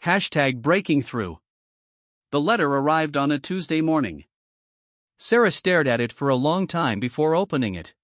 Breaking through. The letter arrived on a Tuesday morning. Sarah stared at it for a long time before opening it.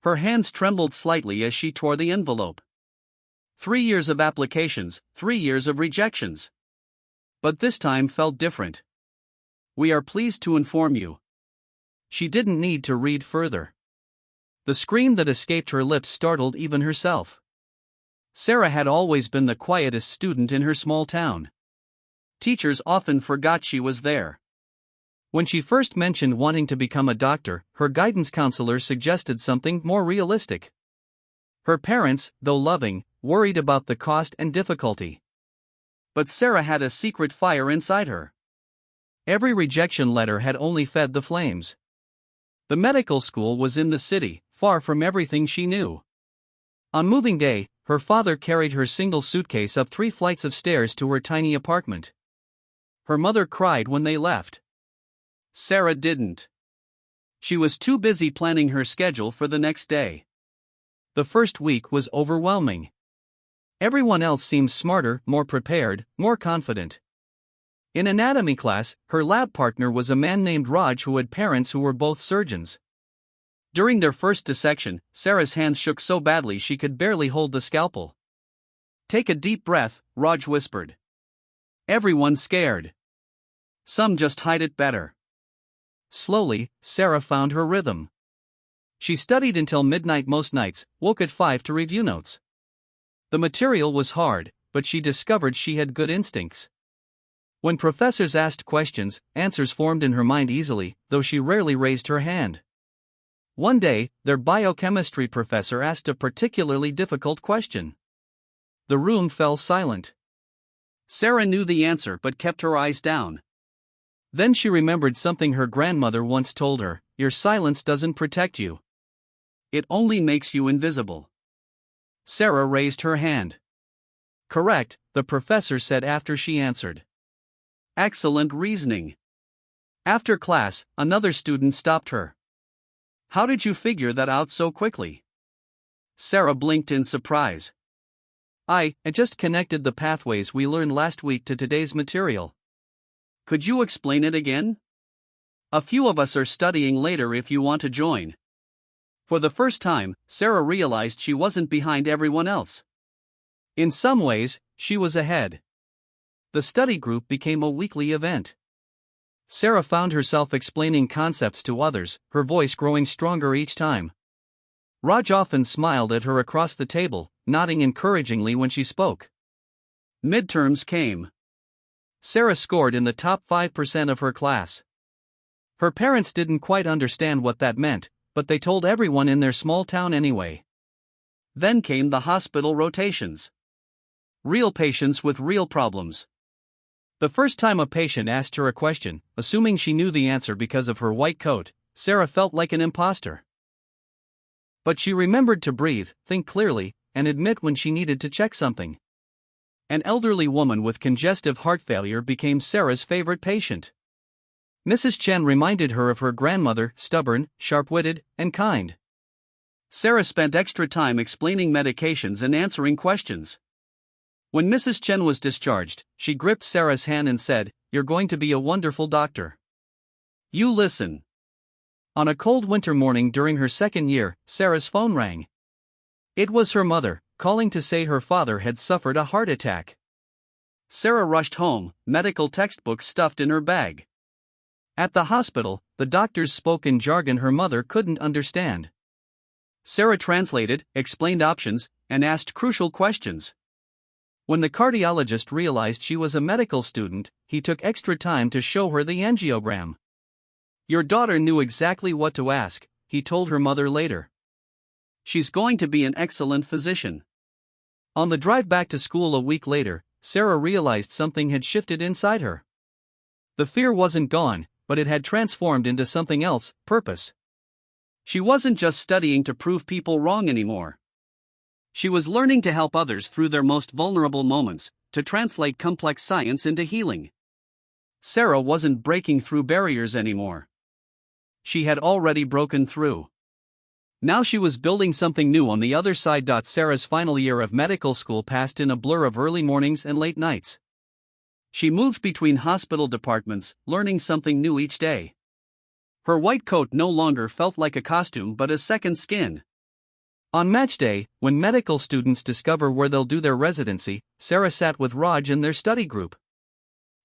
Her hands trembled slightly as she tore the envelope. 3 years of applications, 3 years of rejections. But this time felt different. We are pleased to inform you. She didn't need to read further. The scream that escaped her lips startled even herself. Sarah had always been the quietest student in her small town. Teachers often forgot she was there. When she first mentioned wanting to become a doctor, her guidance counselor suggested something more realistic. Her parents, though loving, worried about the cost and difficulty. But Sarah had a secret fire inside her. Every rejection letter had only fed the flames. The medical school was in the city, far from everything she knew. On moving day, her father carried her single suitcase up 3 flights of stairs to her tiny apartment. Her mother cried when they left. Sarah didn't. She was too busy planning her schedule for the next day. The first week was overwhelming. Everyone else seemed smarter, more prepared, more confident. In anatomy class, her lab partner was a man named Raj who had parents who were both surgeons. During their first dissection, Sarah's hands shook so badly she could barely hold the scalpel. "Take a deep breath," Raj whispered. Everyone's scared. Some just hide it better. Slowly, Sarah found her rhythm. She studied until midnight most nights, woke at 5 to review notes. The material was hard, but she discovered she had good instincts. When professors asked questions, answers formed in her mind easily, though she rarely raised her hand. One day, their biochemistry professor asked a particularly difficult question. The room fell silent. Sarah knew the answer but kept her eyes down. Then she remembered something her grandmother once told her: "Your silence doesn't protect you. It only makes you invisible." Sarah raised her hand. "Correct," the professor said after she answered. "Excellent reasoning." After class, another student stopped her. "How did you figure that out so quickly?" Sarah blinked in surprise. I just connected the pathways we learned last week to today's material." "Could you explain it again? A few of us are studying later if you want to join." For the first time, Sarah realized she wasn't behind everyone else. In some ways, she was ahead. The study group became a weekly event. Sarah found herself explaining concepts to others, her voice growing stronger each time. Raj often smiled at her across the table, nodding encouragingly when she spoke. Midterms came. Sarah scored in the top 5% of her class. Her parents didn't quite understand what that meant, but they told everyone in their small town anyway. Then came the hospital rotations. Real patients with real problems. The first time a patient asked her a question, assuming she knew the answer because of her white coat, Sarah felt like an imposter. But she remembered to breathe, think clearly, and admit when she needed to check something. An elderly woman with congestive heart failure became Sarah's favorite patient. Mrs. Chen reminded her of her grandmother, stubborn, sharp-witted, and kind. Sarah spent extra time explaining medications and answering questions. When Mrs. Chen was discharged, she gripped Sarah's hand and said, "You're going to be a wonderful doctor. You listen." On a cold winter morning during her second year, Sarah's phone rang. It was her mother, calling to say her father had suffered a heart attack. Sarah rushed home, medical textbooks stuffed in her bag. At the hospital, the doctors spoke in jargon her mother couldn't understand. Sarah translated, explained options, and asked crucial questions. When the cardiologist realized she was a medical student, he took extra time to show her the angiogram. "Your daughter knew exactly what to ask," he told her mother later. "She's going to be an excellent physician." On the drive back to school a week later, Sarah realized something had shifted inside her. The fear wasn't gone, but it had transformed into something else: purpose. She wasn't just studying to prove people wrong anymore. She was learning to help others through their most vulnerable moments, to translate complex science into healing. Sarah wasn't breaking through barriers anymore. She had already broken through. Now she was building something new on the other side. Sarah's final year of medical school passed in a blur of early mornings and late nights. She moved between hospital departments, learning something new each day. Her white coat no longer felt like a costume but a second skin. On match day, when medical students discover where they'll do their residency, Sarah sat with Raj in their study group.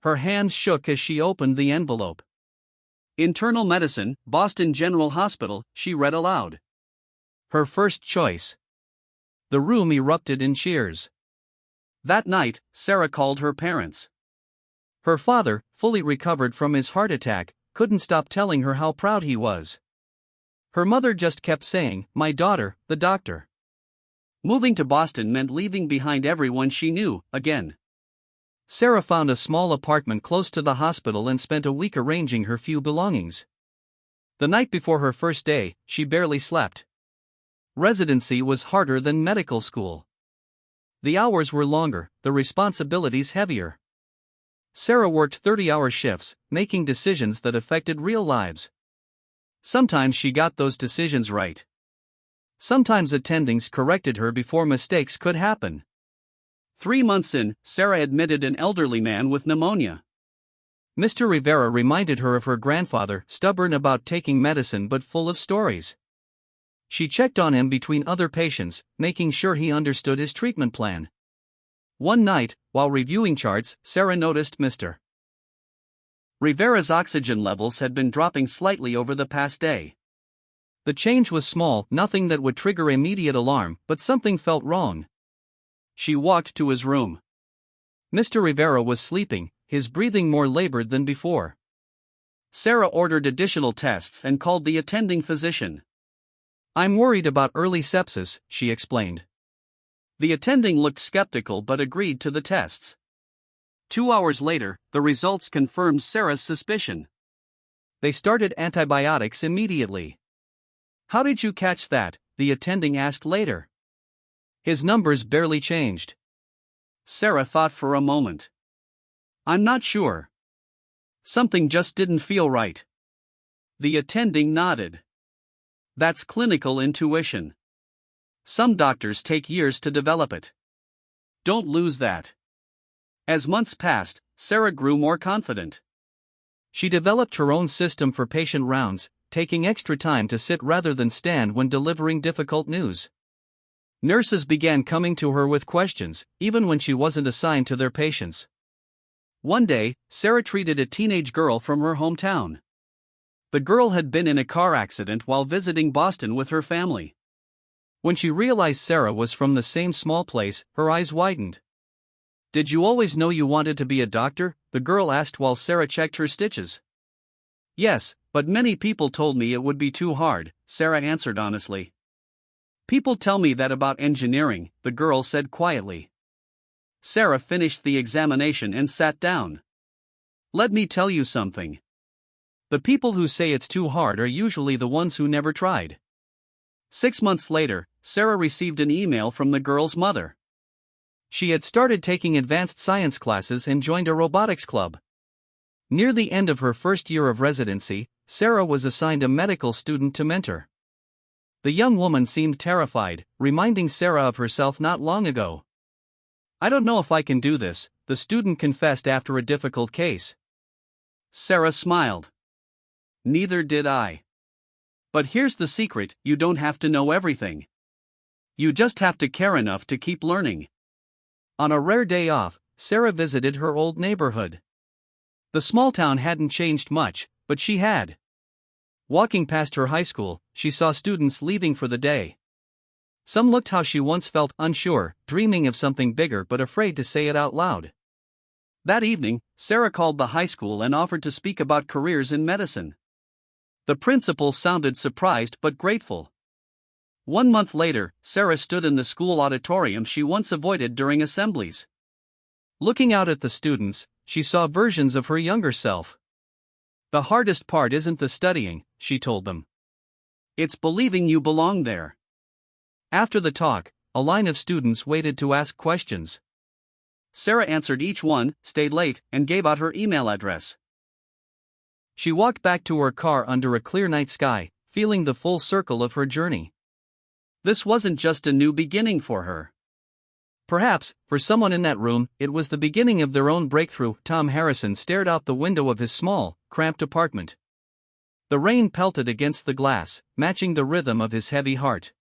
Her hands shook as she opened the envelope. Internal Medicine, Boston General Hospital, she read aloud. Her first choice. The room erupted in cheers. That night, Sarah called her parents. Her father, fully recovered from his heart attack, couldn't stop telling her how proud he was. Her mother just kept saying, "My daughter, the doctor." Moving to Boston meant leaving behind everyone she knew, again. Sarah found a small apartment close to the hospital and spent a week arranging her few belongings. The night before her first day, she barely slept. Residency was harder than medical school. The hours were longer, the responsibilities heavier. Sarah worked 30-hour shifts, making decisions that affected real lives. Sometimes she got those decisions right. Sometimes attendings corrected her before mistakes could happen. 3 months in, Sarah admitted an elderly man with pneumonia. Mr. Rivera reminded her of her grandfather, stubborn about taking medicine but full of stories. She checked on him between other patients, making sure he understood his treatment plan. One night, while reviewing charts, Sarah noticed Mr. Rivera's oxygen levels had been dropping slightly over the past day. The change was small, nothing that would trigger immediate alarm, but something felt wrong. She walked to his room. Mr. Rivera was sleeping, his breathing more labored than before. Sarah ordered additional tests and called the attending physician. "I'm worried about early sepsis," she explained. The attending looked skeptical but agreed to the tests. 2 hours later, the results confirmed Sarah's suspicion. They started antibiotics immediately. "How did you catch that?" the attending asked later. "His numbers barely changed." Sarah thought for a moment. "I'm not sure. Something just didn't feel right." The attending nodded. "That's clinical intuition. Some doctors take years to develop it. Don't lose that." As months passed, Sarah grew more confident. She developed her own system for patient rounds, taking extra time to sit rather than stand when delivering difficult news. Nurses began coming to her with questions, even when she wasn't assigned to their patients. One day, Sarah treated a teenage girl from her hometown. The girl had been in a car accident while visiting Boston with her family. When she realized Sarah was from the same small place, her eyes widened. "Did you always know you wanted to be a doctor?" the girl asked while Sarah checked her stitches. "Yes, but many people told me it would be too hard," Sarah answered honestly. "People tell me that about engineering," the girl said quietly. Sarah finished the examination and sat down. "Let me tell you something. The people who say it's too hard are usually the ones who never tried." 6 months later, Sarah received an email from the girl's mother. She had started taking advanced science classes and joined a robotics club. Near the end of her first year of residency, Sarah was assigned a medical student to mentor. The young woman seemed terrified, reminding Sarah of herself not long ago. "I don't know if I can do this," the student confessed after a difficult case. Sarah smiled. "Neither did I. But here's the secret: you don't have to know everything. You just have to care enough to keep learning." On a rare day off, Sarah visited her old neighborhood. The small town hadn't changed much, but she had. Walking past her high school, she saw students leaving for the day. Some looked how she once felt, unsure, dreaming of something bigger but afraid to say it out loud. That evening, Sarah called the high school and offered to speak about careers in medicine. The principal sounded surprised but grateful. 1 month later, Sarah stood in the school auditorium she once avoided during assemblies. Looking out at the students, she saw versions of her younger self. "The hardest part isn't the studying," she told them. "It's believing you belong there." After the talk, a line of students waited to ask questions. Sarah answered each one, stayed late, and gave out her email address. She walked back to her car under a clear night sky, feeling the full circle of her journey. This wasn't just a new beginning for her. Perhaps, for someone in that room, it was the beginning of their own breakthrough. Tom Harrison stared out the window of his small, cramped apartment. The rain pelted against the glass, matching the rhythm of his heavy heart.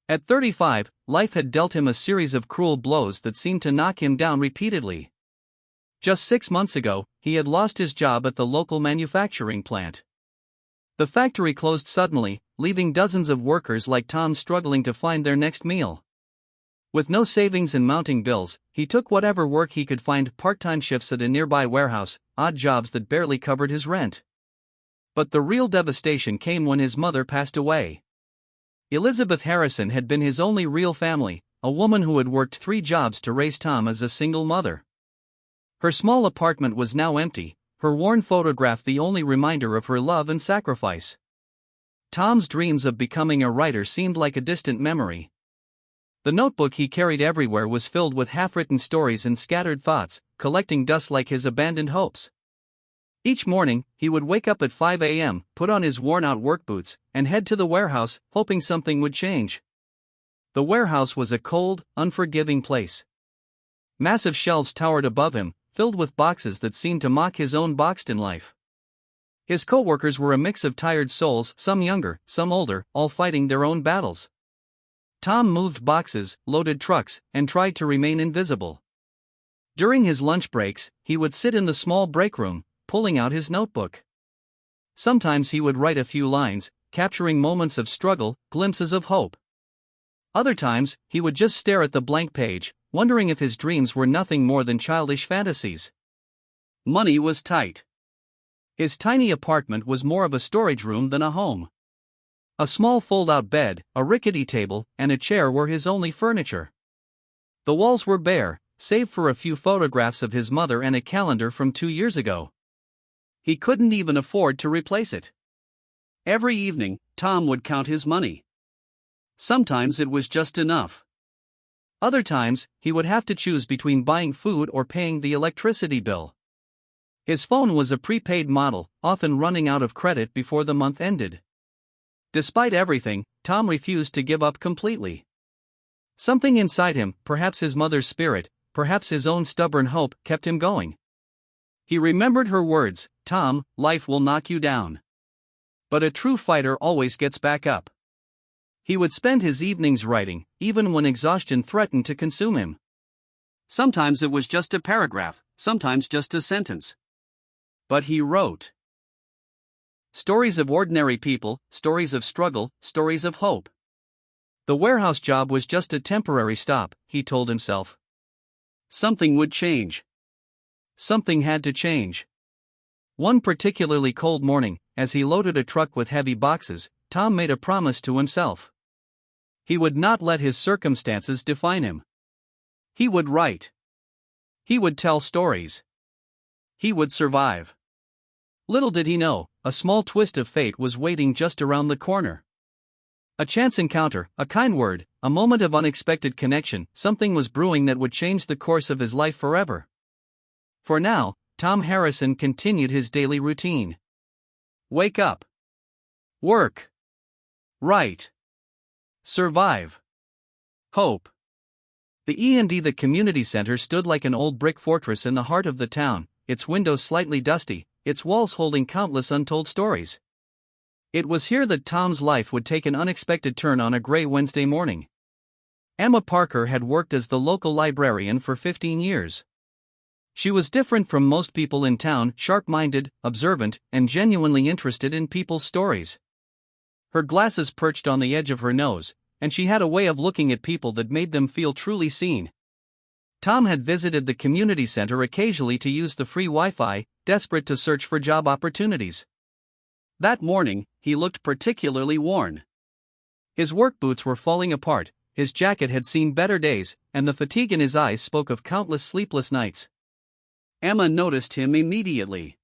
At 35, life had dealt him a series of cruel blows that seemed to knock him down repeatedly. Just 6 months ago, he had lost his job at the local manufacturing plant. The factory closed suddenly, leaving dozens of workers like Tom struggling to find their next meal. With no savings and mounting bills, he took whatever work he could find, part-time shifts at a nearby warehouse, odd jobs that barely covered his rent. But the real devastation came when his mother passed away. Elizabeth Harrison had been his only real family, a woman who had worked 3 jobs to raise Tom as a single mother. Her small apartment was now empty, her worn photograph the only reminder of her love and sacrifice. Tom's dreams of becoming a writer seemed like a distant memory. The notebook he carried everywhere was filled with half-written stories and scattered thoughts, collecting dust like his abandoned hopes. Each morning, he would wake up at 5 a.m., put on his worn-out work boots, and head to the warehouse, hoping something would change. The warehouse was a cold, unforgiving place. Massive shelves towered above him, filled with boxes that seemed to mock his own boxed-in life. His co-workers were a mix of tired souls, some younger, some older, all fighting their own battles. Tom moved boxes, loaded trucks, and tried to remain invisible. During his lunch breaks, he would sit in the small break room, pulling out his notebook. Sometimes he would write a few lines, capturing moments of struggle, glimpses of hope. Other times, he would just stare at the blank page, wondering if his dreams were nothing more than childish fantasies. Money was tight. His tiny apartment was more of a storage room than a home. A small fold-out bed, a rickety table, and a chair were his only furniture. The walls were bare, save for a few photographs of his mother and a calendar from 2 years ago. He couldn't even afford to replace it. Every evening, Tom would count his money. Sometimes it was just enough. Other times, he would have to choose between buying food or paying the electricity bill. His phone was a prepaid model, often running out of credit before the month ended. Despite everything, Tom refused to give up completely. Something inside him, perhaps his mother's spirit, perhaps his own stubborn hope, kept him going. He remembered her words, "Tom, life will knock you down. But a true fighter always gets back up." He would spend his evenings writing, even when exhaustion threatened to consume him. Sometimes it was just a paragraph, sometimes just a sentence. But he wrote. Stories of ordinary people, stories of struggle, stories of hope. The warehouse job was just a temporary stop, he told himself. Something would change. Something had to change. One particularly cold morning, as he loaded a truck with heavy boxes, Tom made a promise to himself. He would not let his circumstances define him. He would write. He would tell stories. He would survive. Little did he know, a small twist of fate was waiting just around the corner. A chance encounter, a kind word, a moment of unexpected connection, something was brewing that would change the course of his life forever. For now, Tom Harrison continued his daily routine. Wake up. Work. Write. Survive. Hope. The E&D, the community center, stood like an old brick fortress in the heart of the town, its windows slightly dusty, its walls holding countless untold stories. It was here that Tom's life would take an unexpected turn on a gray Wednesday morning. Emma Parker had worked as the local librarian for 15 years. She was different from most people in town, sharp-minded, observant, and genuinely interested in people's stories. Her glasses perched on the edge of her nose, and she had a way of looking at people that made them feel truly seen. Tom had visited the community center occasionally to use the free Wi-Fi, desperate to search for job opportunities. That morning, he looked particularly worn. His work boots were falling apart, his jacket had seen better days, and the fatigue in his eyes spoke of countless sleepless nights. Emma noticed him immediately.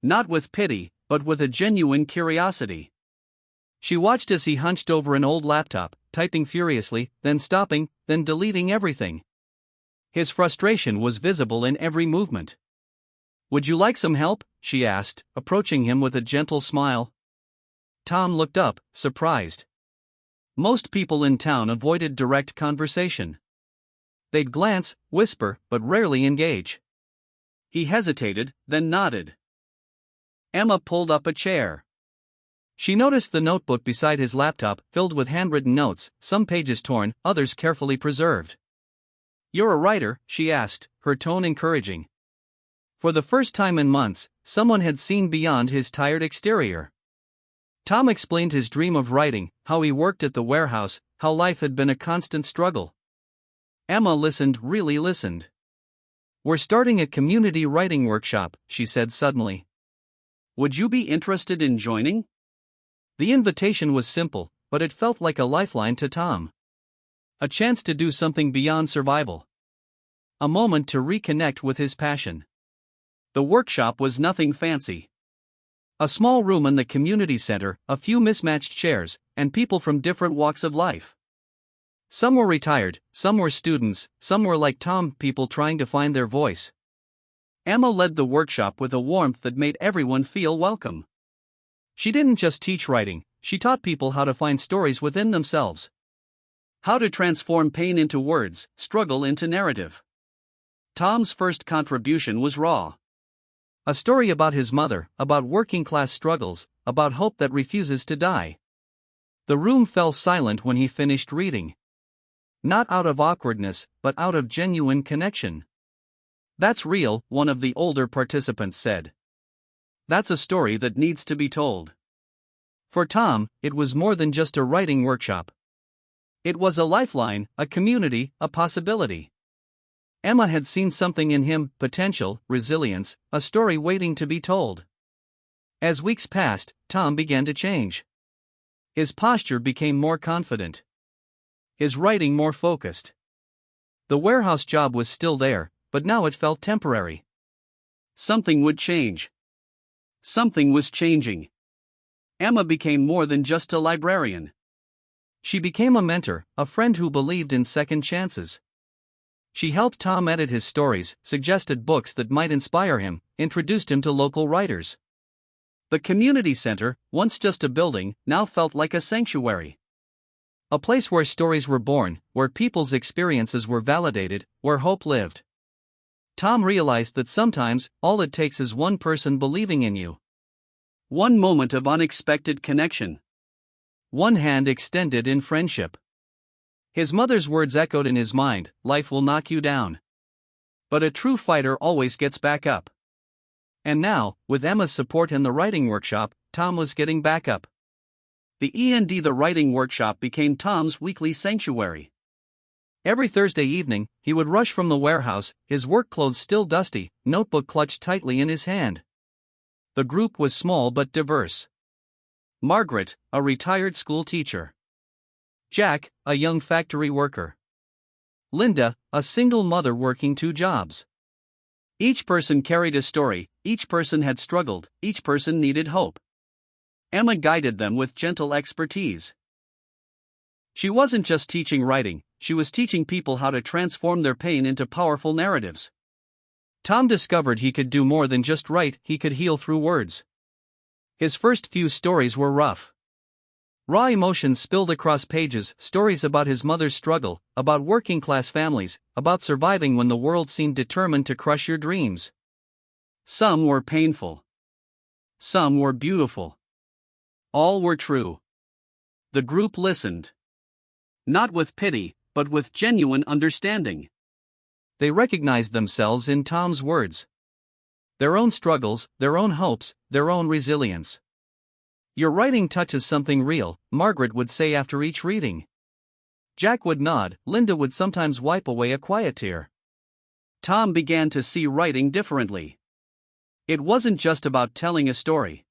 Not with pity, but with a genuine curiosity. She watched as he hunched over an old laptop, typing furiously, then stopping, then deleting everything. His frustration was visible in every movement. "Would you like some help?" she asked, approaching him with a gentle smile. Tom looked up, surprised. Most people in town avoided direct conversation. They'd glance, whisper, but rarely engage. He hesitated, then nodded. Emma pulled up a chair. She noticed the notebook beside his laptop, filled with handwritten notes, some pages torn, others carefully preserved. "You're a writer?" she asked, her tone encouraging. For the first time in months, someone had seen beyond his tired exterior. Tom explained his dream of writing, how he worked at the warehouse, how life had been a constant struggle. Emma listened, really listened. "We're starting a community writing workshop," she said suddenly. "Would you be interested in joining?" The invitation was simple, but it felt like a lifeline to Tom. A chance to do something beyond survival. A moment to reconnect with his passion. The workshop was nothing fancy. A small room in the community center, a few mismatched chairs, and people from different walks of life. Some were retired, some were students, some were like Tom, people trying to find their voice. Emma led the workshop with a warmth that made everyone feel welcome. She didn't just teach writing, she taught people how to find stories within themselves. How to transform pain into words, struggle into narrative. Tom's first contribution was raw. A story about his mother, about working-class struggles, about hope that refuses to die. The room fell silent when he finished reading. Not out of awkwardness, but out of genuine connection. "That's real," one of the older participants said. "That's a story that needs to be told." For Tom, it was more than just a writing workshop. It was a lifeline, a community, a possibility. Emma had seen something in him, potential, resilience, a story waiting to be told. As weeks passed, Tom began to change. His posture became more confident. His writing more focused. The warehouse job was still there, but now it felt temporary. Something would change. Something was changing. Emma became more than just a librarian. She became a mentor, a friend who believed in second chances. She helped Tom edit his stories, suggested books that might inspire him, introduced him to local writers. The community center, once just a building, now felt like a sanctuary. A place where stories were born, where people's experiences were validated, where hope lived. Tom realized that sometimes, all it takes is one person believing in you. One moment of unexpected connection. One hand extended in friendship. His mother's words echoed in his mind, "Life will knock you down. But a true fighter always gets back up." And now, with Emma's support and the writing workshop, Tom was getting back up. The writing workshop became Tom's weekly sanctuary. Every Thursday evening, he would rush from the warehouse, his work clothes still dusty, notebook clutched tightly in his hand. The group was small but diverse. Margaret, a retired school teacher. Jack, a young factory worker. Linda, a single mother working 2 jobs. Each person carried a story, each person had struggled, each person needed hope. Emma guided them with gentle expertise. She wasn't just teaching writing, she was teaching people how to transform their pain into powerful narratives. Tom discovered he could do more than just write, he could heal through words. His first few stories were rough. Raw emotions spilled across pages, stories about his mother's struggle, about working-class families, about surviving when the world seemed determined to crush your dreams. Some were painful. Some were beautiful. All were true. The group listened. Not with pity, but with genuine understanding. They recognized themselves in Tom's words. Their own struggles, their own hopes, their own resilience. "Your writing touches something real," Margaret would say after each reading. Jack would nod, Linda would sometimes wipe away a quiet tear. Tom began to see writing differently. It wasn't just about telling a story.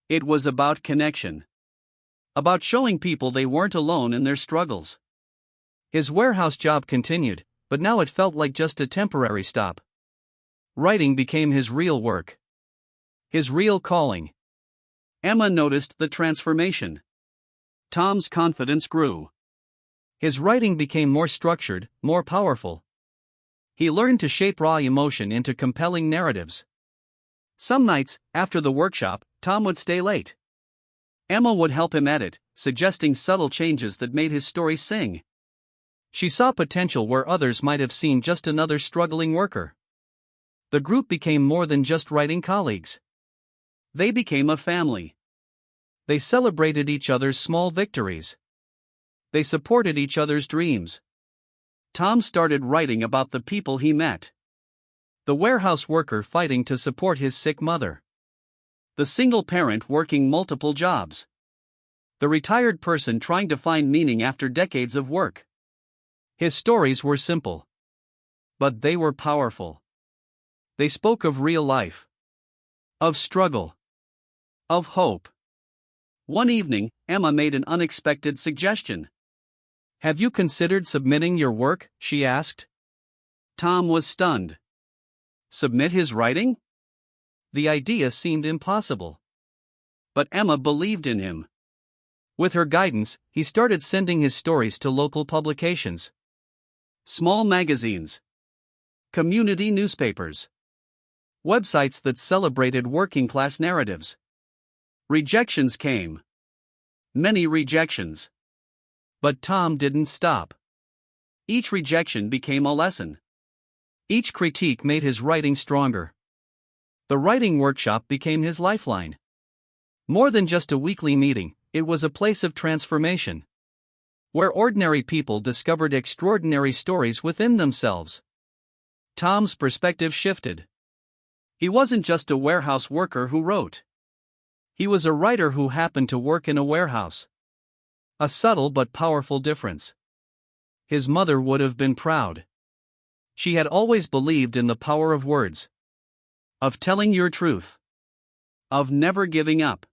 It was about connection. About showing people they weren't alone in their struggles. His warehouse job continued, but now it felt like just a temporary stop. Writing became his real work. His real calling. Emma noticed the transformation. Tom's confidence grew. His writing became more structured, more powerful. He learned to shape raw emotion into compelling narratives. Some nights, after the workshop, Tom would stay late. Emma would help him edit, suggesting subtle changes that made his story sing. She saw potential where others might have seen just another struggling worker. The group became more than just writing colleagues. They became a family. They celebrated each other's small victories. They supported each other's dreams. Tom started writing about the people he met. The warehouse worker fighting to support his sick mother. The single parent working multiple jobs. The retired person trying to find meaning after decades of work. His stories were simple. But they were powerful. They spoke of real life. Of struggle. Of hope. One evening, Emma made an unexpected suggestion. "Have you considered submitting your work?" she asked. Tom was stunned. Submit his writing? The idea seemed impossible. But Emma believed in him. With her guidance, he started sending his stories to local publications. Small magazines. Community newspapers. Websites that celebrated working-class narratives. Rejections came. Many rejections. But Tom didn't stop. Each rejection became a lesson. Each critique made his writing stronger. The writing workshop became his lifeline. More than just a weekly meeting, it was a place of transformation. Where ordinary people discovered extraordinary stories within themselves. Tom's perspective shifted. He wasn't just a warehouse worker who wrote. He was a writer who happened to work in a warehouse. A subtle but powerful difference. His mother would have been proud. She had always believed in the power of words. Of telling your truth. Of never giving up.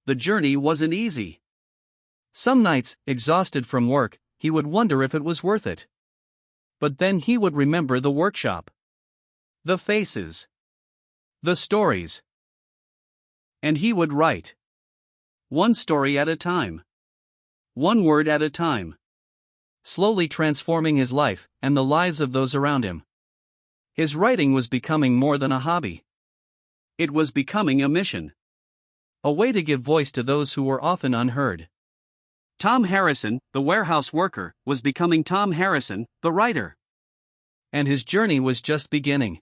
The journey wasn't easy. Some nights, exhausted from work, he would wonder if it was worth it. But then he would remember the workshop. The faces. The stories. And he would write. One story at a time. One word at a time. Slowly transforming his life and the lives of those around him. His writing was becoming more than a hobby. It was becoming a mission. A way to give voice to those who were often unheard. Tom Harrison, the warehouse worker, was becoming Tom Harrison, the writer. And his journey was just beginning.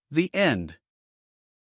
The end.